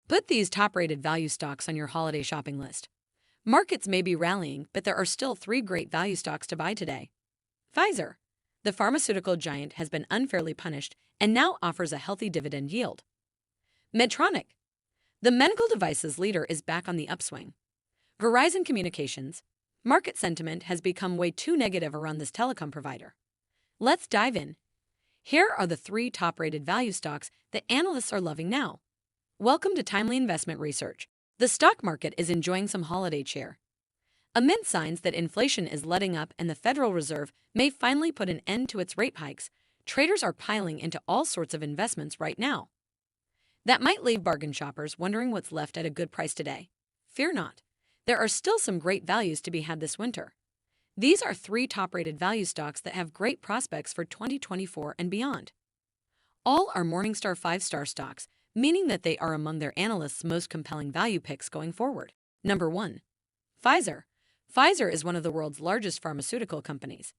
Put these top-rated value stocks on your holiday shopping list. Markets may be rallying, but there are still three great value stocks to buy today. Pfizer. The pharmaceutical giant has been unfairly punished and now offers a healthy dividend yield. Medtronic. The medical devices leader is back on the upswing. Verizon Communications. Market sentiment has become way too negative around this telecom provider. Let's dive in. Here are the three top-rated value stocks that analysts are loving now. Welcome to Timely Investment Research. The stock market is enjoying some holiday cheer. Amid signs that inflation is letting up and the Federal Reserve may finally put an end to its rate hikes, traders are piling into all sorts of investments right now. That might leave bargain shoppers wondering what's left at a good price today. Fear not. There are still some great values to be had this winter. These are three top-rated value stocks that have great prospects for 2024 and beyond. All are Morningstar 5-star stocks, meaning that they are among their analysts' most compelling value picks going forward. Number 1. Pfizer. Pfizer is one of the world's largest pharmaceutical companies.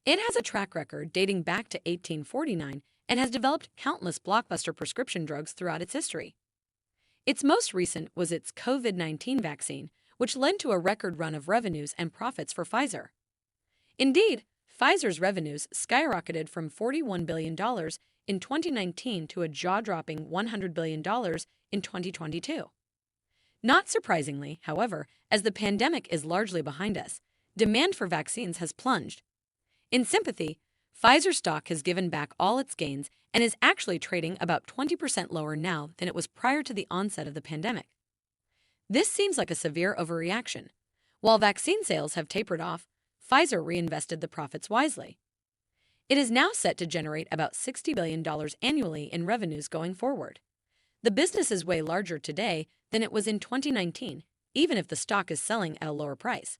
It has a track record dating back to 1849 and has developed countless blockbuster prescription drugs throughout its history. Its most recent was its COVID-19 vaccine, which led to a record run of revenues and profits for Pfizer. Indeed, Pfizer's revenues skyrocketed from $41 billion in 2019 to a jaw-dropping $100 billion in 2022. Not surprisingly, however, as the pandemic is largely behind us, demand for vaccines has plunged. In sympathy, Pfizer stock has given back all its gains and is actually trading about 20% lower now than it was prior to the onset of the pandemic. This seems like a severe overreaction. While vaccine sales have tapered off, Pfizer reinvested the profits wisely. It is now set to generate about $60 billion annually in revenues going forward. The business is way larger today than it was in 2019, even if the stock is selling at a lower price.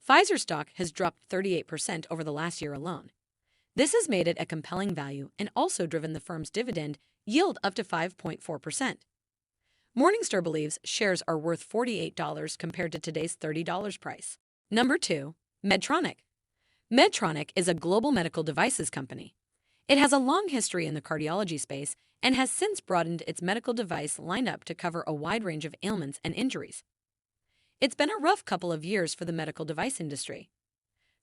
Pfizer stock has dropped 38% over the last year alone. This has made it a compelling value and also driven the firm's dividend yield up to 5.4%. Morningstar believes shares are worth $48 compared to today's $30 price. Number 2. Medtronic. Medtronic is a global medical devices company. It has a long history in the cardiology space and has since broadened its medical device lineup to cover a wide range of ailments and injuries. It's been a rough couple of years for the medical device industry.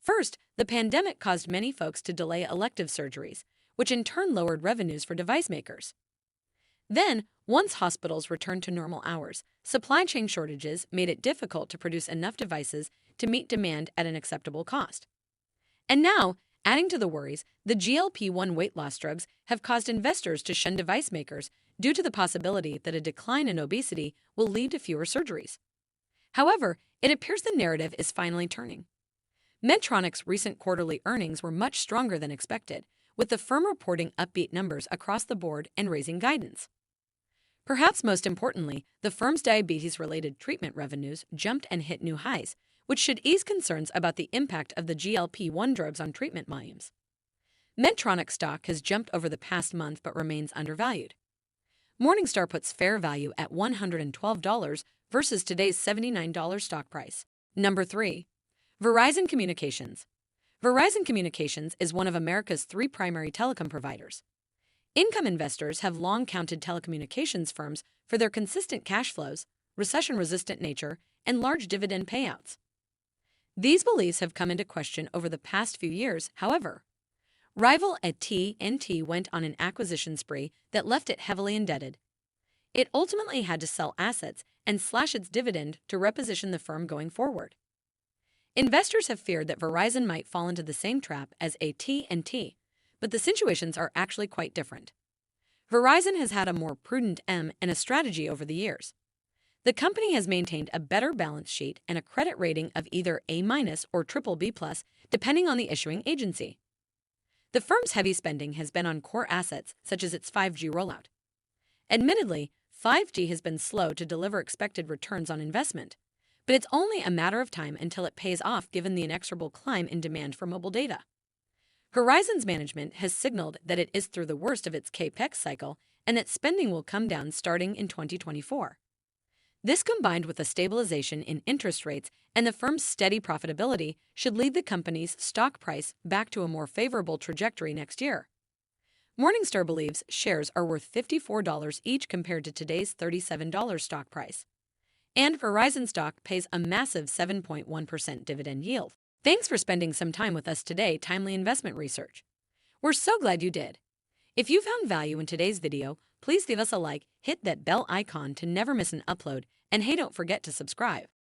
First, the pandemic caused many folks to delay elective surgeries, which in turn lowered revenues for device makers. Then, once hospitals returned to normal hours, supply chain shortages made it difficult to produce enough devices to meet demand at an acceptable cost. And now, adding to the worries, the GLP-1 weight loss drugs have caused investors to shun device makers due to the possibility that a decline in obesity will lead to fewer surgeries. However, it appears the narrative is finally turning. Medtronic's recent quarterly earnings were much stronger than expected, with the firm reporting upbeat numbers across the board and raising guidance. Perhaps most importantly, the firm's diabetes-related treatment revenues jumped and hit new highs, which should ease concerns about the impact of the GLP-1 drugs on treatment volumes. Medtronic stock has jumped over the past month but remains undervalued. Morningstar puts fair value at $112 versus today's $79 stock price. Number 3. Verizon Communications. Verizon Communications is one of America's three primary telecom providers. Income investors have long counted telecommunications firms for their consistent cash flows, recession-resistant nature, and large dividend payouts. These beliefs have come into question over the past few years, however. Rival AT&T went on an acquisition spree that left it heavily indebted. It ultimately had to sell assets and slash its dividend to reposition the firm going forward. Investors have feared that Verizon might fall into the same trap as AT&T, but the situations are actually quite different. Verizon has had a more prudent and a strategy over the years. The company has maintained a better balance sheet and a credit rating of either A- or BBB+, depending on the issuing agency. The firm's heavy spending has been on core assets such as its 5G rollout. Admittedly, 5G has been slow to deliver expected returns on investment, but it's only a matter of time until it pays off given the inexorable climb in demand for mobile data. Verizon's management has signaled that it is through the worst of its CapEx cycle and that spending will come down starting in 2024. This, combined with a stabilization in interest rates and the firm's steady profitability, should lead the company's stock price back to a more favorable trajectory next year. Morningstar believes shares are worth $54 each compared to today's $37 stock price. And Verizon stock pays a massive 7.1% dividend yield. Thanks for spending some time with us today, Timely Investment Research. We're so glad you did. If you found value in today's video, please leave us a like, hit that bell icon to never miss an upload, and hey, don't forget to subscribe.